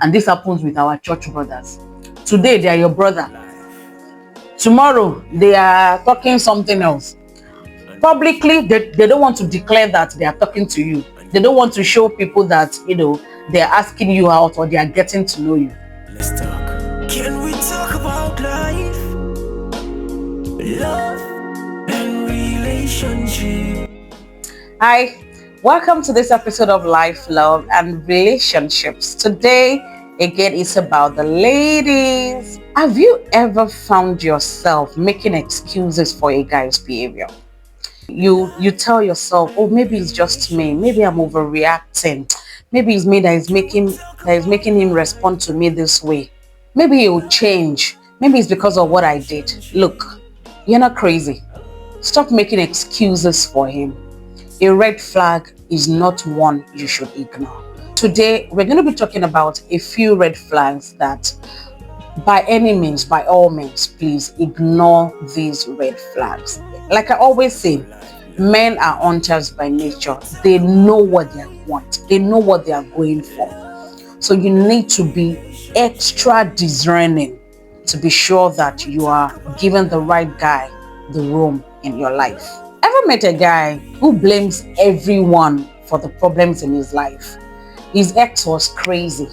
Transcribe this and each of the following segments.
And this happens with our church brothers. Today they are your brother. Tomorrow they are talking something else. Publicly, they don't want to declare that they are talking to you. They don't want to show people that, they're asking you out or they are getting to know you. Let's talk. Can we talk about life, love, and relationship? Hi, welcome to this episode of Life, Love, and Relationships. Today, again, it's about the ladies. Have you ever found yourself making excuses for a guy's behavior? You tell yourself, oh, maybe it's just me. Maybe I'm overreacting. Maybe it's me that is making him respond to me this way. Maybe he'll change. Maybe it's because of what I did. Look, you're not crazy. Stop making excuses for him. A red flag is not one you should ignore. Today, we're going to be talking about a few red flags that, by any means, by all means, please ignore these red flags. Like I always say, men are hunters by nature. They know what they want. They know what they are going for. So you need to be extra discerning to be sure that you are giving the right guy the room in your life. Ever met a guy who blames everyone for the problems in his life? His ex was crazy.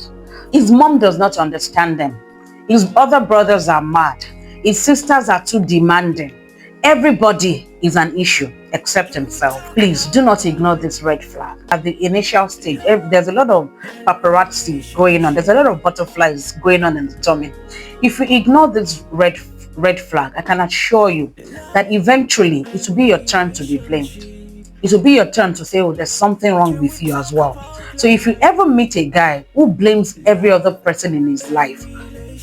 His mom does not understand them. His other brothers are mad. His sisters are too demanding. Everybody is an issue except himself. Please do not ignore this red flag. At the initial stage, there's a lot of paparazzi going on. There's a lot of butterflies going on in the tummy. If you ignore this red flag, I can assure you that eventually it will be your turn to be blamed. It will be your turn to say, oh, there's something wrong with you as well. So if you ever meet a guy who blames every other person in his life,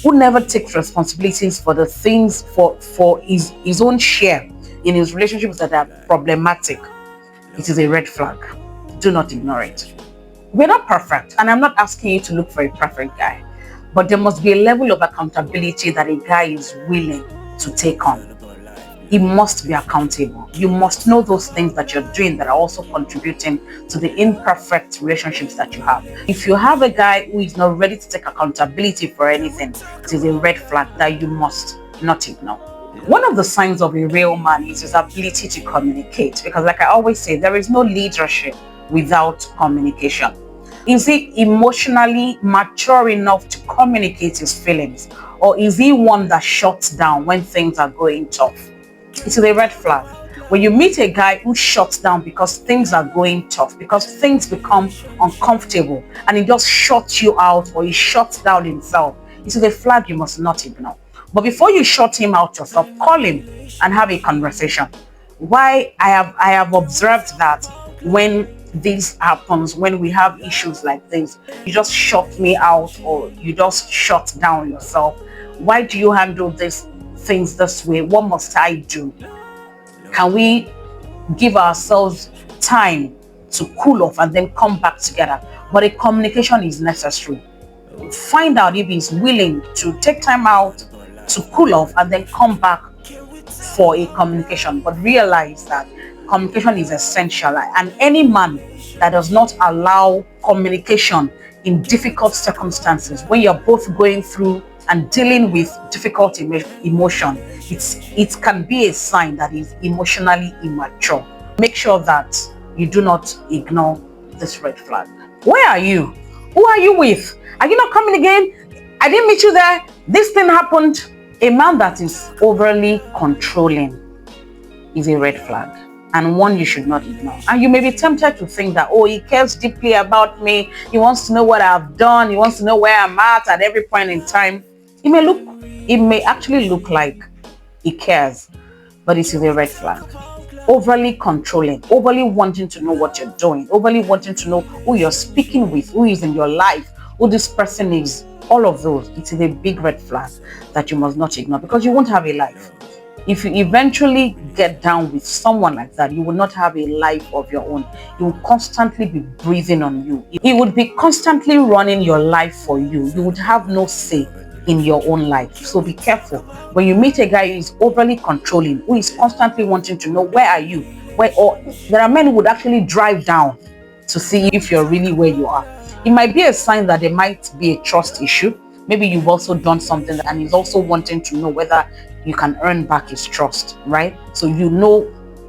who never takes responsibilities for the things for his own share in his relationships that are problematic, it is a red flag. Do not ignore it. We're not perfect, and I'm not asking you to look for a perfect guy, but there must be a level of accountability that a guy is willing to take on. He must be accountable. You must know those things that you're doing that are also contributing to the imperfect relationships that you have. If you have a guy who is not ready to take accountability for anything, it is a red flag that you must not ignore. One of the signs of a real man is his ability to communicate, because like I always say, there is no leadership without communication. Is he emotionally mature enough to communicate his feelings, or is he one that shuts down when things are going tough? It's a red flag. When you meet a guy who shuts down because things are going tough, because things become uncomfortable, and he just shuts you out or he shuts down himself, it is a flag you must not ignore. But before you shut him out yourself, call him and have a conversation. Why I have observed that when this happens, when we have issues like this, you just shut me out or you just shut down yourself. Why do you handle these things this way? What must I do? Can we give ourselves time to cool off and then come back together? But a communication is necessary. Find out if he's willing to take time out to cool off and then come back for a communication. But realize that communication is essential, and any man that does not allow communication in difficult circumstances, when you're both going through and dealing with difficult emotion, it can be a sign that is emotionally immature. Make sure that you do not ignore this red flag. Where are you? Who are you with? Are you not coming again? I didn't meet you there. This thing happened. A man that is overly controlling is a red flag, and one you should not ignore. And you may be tempted to think that, oh, he cares deeply about me. He wants to know what I've done. He wants to know where I'm at every point in time. It may actually look like he cares, but it is a red flag. Overly controlling, overly wanting to know what you're doing, overly wanting to know who you're speaking with, who is in your life, who this person is. All of those, it is a big red flag that you must not ignore, because you won't have a life. If you eventually get down with someone like that, you will not have a life of your own. He will constantly be breathing on you. He would be constantly running your life for you. You would have no say in your own life. So be careful. When you meet a guy who is overly controlling, who is constantly wanting to know where are you, or there are men who would actually drive down to see if you're really where you are. It might be a sign that there might be a trust issue. Maybe you've also done something and he's also wanting to know whether you can earn back his trust, right? So you know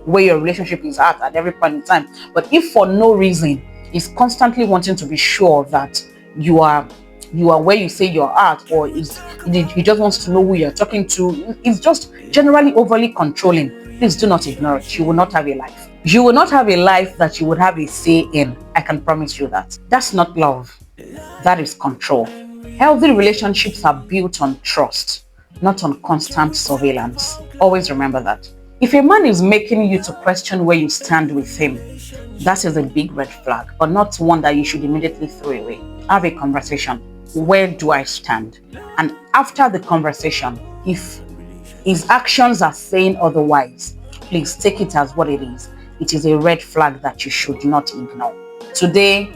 where your relationship is at every point in time. But if for no reason he's constantly wanting to be sure that you are where you say you're at, or he just wants to know who you're talking to, it's just generally overly controlling, please do not ignore it. You will not have a life. You will not have a life that you would have a say in. I can promise you that. That's not love. That is control. Healthy relationships are built on trust, not on constant surveillance. Always remember that. If a man is making you to question where you stand with him, that is a big red flag, but not one that you should immediately throw away. Have a conversation. Where do I stand? And after the conversation, if his actions are saying otherwise, please take it as what it is. It is a red flag that you should not ignore. Today,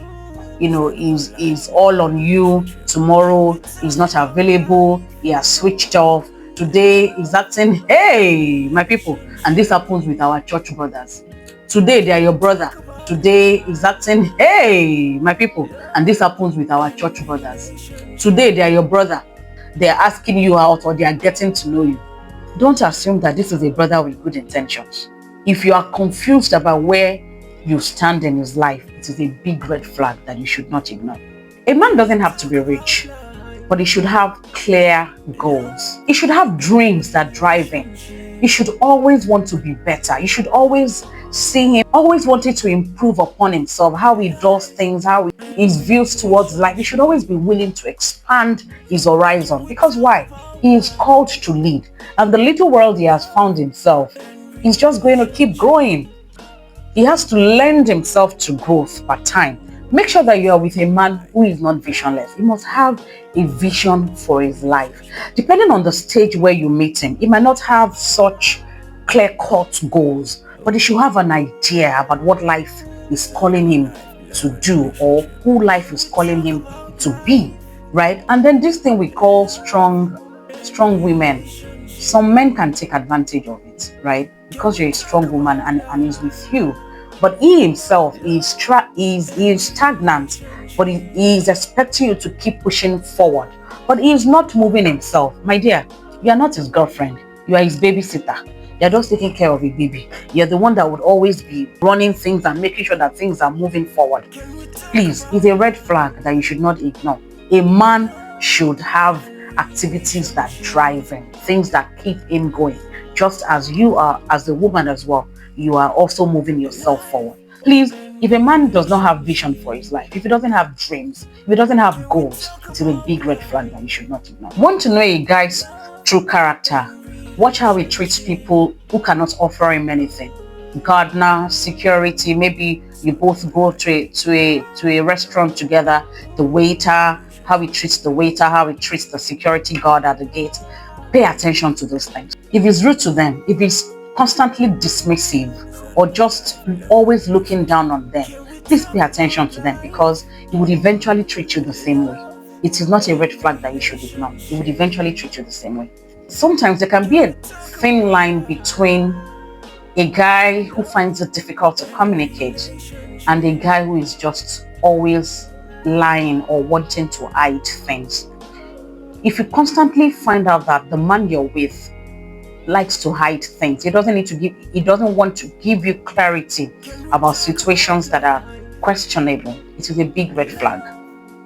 is all on you. Tomorrow he's not available. He has switched off. Today he's acting, hey, my people. And this happens with our church brothers. Today they are your brother. Today he's acting, hey, my people. And this happens with our church brothers. Today they are your brother. They are asking you out, or they are getting to know you. Don't assume that this is a brother with good intentions. If you are confused about where you stand in his life, it is a big red flag that you should not ignore. A man doesn't have to be rich, but he should have clear goals. He should have dreams that drive him. He should always want to be better. You should always see him, always wanting to improve upon himself, how he does things, how his views towards life. He should always be willing to expand his horizon. Because why? He is called to lead. And the little world he has found himself, he's just going to keep growing. He has to lend himself to growth by time. Make sure that you are with a man who is not visionless. He must have a vision for his life. Depending on the stage where you meet him, he might not have such clear-cut goals, but he should have an idea about what life is calling him to do, or who life is calling him to be, right? And then this thing we call strong women. Some men can take advantage of it, right? Because you're a strong woman and he's with you. But he himself is stagnant, but he is expecting you to keep pushing forward. But he is not moving himself. My dear, you are not his girlfriend. You are his babysitter. You're just taking care of a baby. You're the one that would always be running things and making sure that things are moving forward. Please, it's a red flag that you should not ignore. A man should have activities that drive him, things that keep him going. Just as you are, as a woman as well, you are also moving yourself forward. Please, if a man does not have vision for his life, if he doesn't have dreams, if he doesn't have goals, it's a big red flag that you should not ignore. Want to know a guy's true character? Watch how he treats people who cannot offer him anything. Gardener, security, maybe you both go to a restaurant together, the waiter, how he treats the waiter, how he treats the security guard at the gate. Pay attention to those things. If he's rude to them, if he's constantly dismissive, or just always looking down on them, please pay attention to them, because he would eventually treat you the same way. It is not a red flag that you should ignore. He would eventually treat you the same way. Sometimes there can be a thin line between a guy who finds it difficult to communicate and a guy who is just always lying or wanting to hide things. If you constantly find out that the man you're with likes to hide things, he doesn't want to give you clarity about situations that are questionable, it is a big red flag.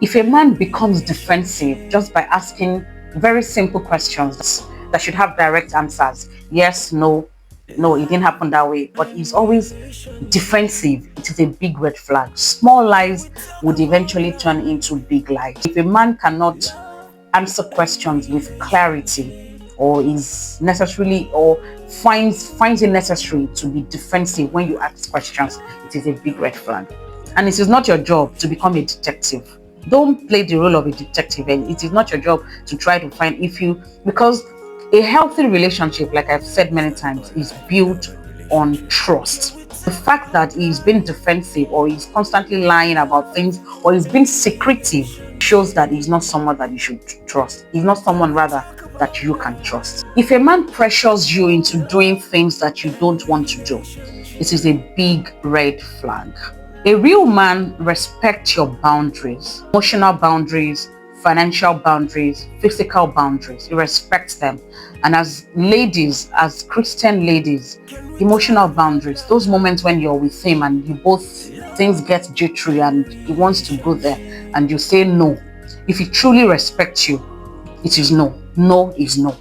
If a man becomes defensive just by asking very simple questions that should have direct answers, yes, no, it didn't happen that way, but he's always defensive, it is a big red flag. Small lies would eventually turn into big lies. If a man cannot answer questions with clarity, or is necessarily, or finds it necessary to be defensive when you ask questions, it is a big red flag. And it is not your job to become a detective. Don't play the role of a detective, and it is not your job to try to find because a healthy relationship, like I've said many times, is built on trust. The fact that he's been defensive, or he's constantly lying about things, or he's been secretive, shows that he's not someone that you should trust. He's not someone, rather, that you can trust. If a man pressures you into doing things that you don't want to do, it is a big red flag. A real man respects your boundaries, emotional boundaries, financial boundaries, physical boundaries. He respects them. And as ladies, as Christian ladies, emotional boundaries, those moments when you're with him and you both things get jittery and he wants to go there and you say no. If he truly respects you, it is no. No is no.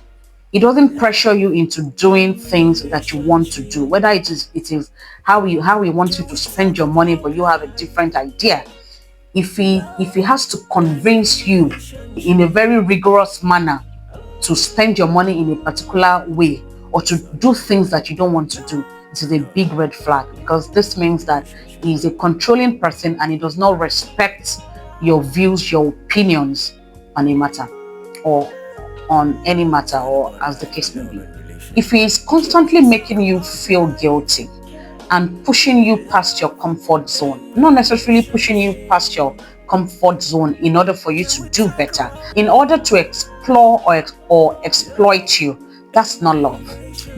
It doesn't pressure you into doing things that you want to do, whether it is how he wants you to spend your money, but you have a different idea. If he has to convince you in a very rigorous manner to spend your money in a particular way or to do things that you don't want to do, it is a big red flag, because this means that he is a controlling person and he does not respect your views, your opinions on a matter, or on any matter, or as the case may be. If he is constantly making you feel guilty and pushing you past your comfort zone, not necessarily pushing you past your comfort zone in order for you to do better, in order to explore or exploit you, that's not love.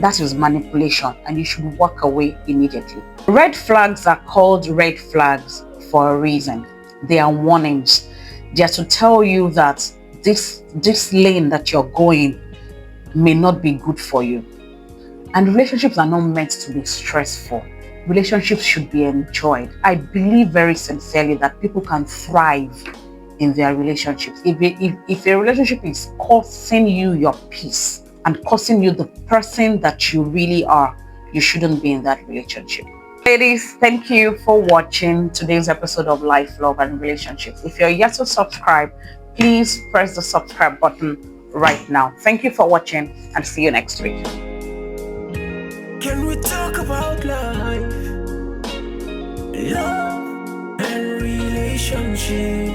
That is manipulation, and you should walk away immediately. Red flags are called red flags for a reason. They are warnings. They are to tell you that this lane that you're going may not be good for you. And relationships are not meant to be stressful. Relationships should be enjoyed. I believe very sincerely that people can thrive in their relationships. If a relationship is costing you your peace and costing you the person that you really are, you shouldn't be in that relationship. Ladies, thank you for watching today's episode of Life, Love, and Relationships. If you're yet to subscribe, please press the subscribe button right now. Thank you for watching, and see you next week. Can we talk about life, love, and relationships?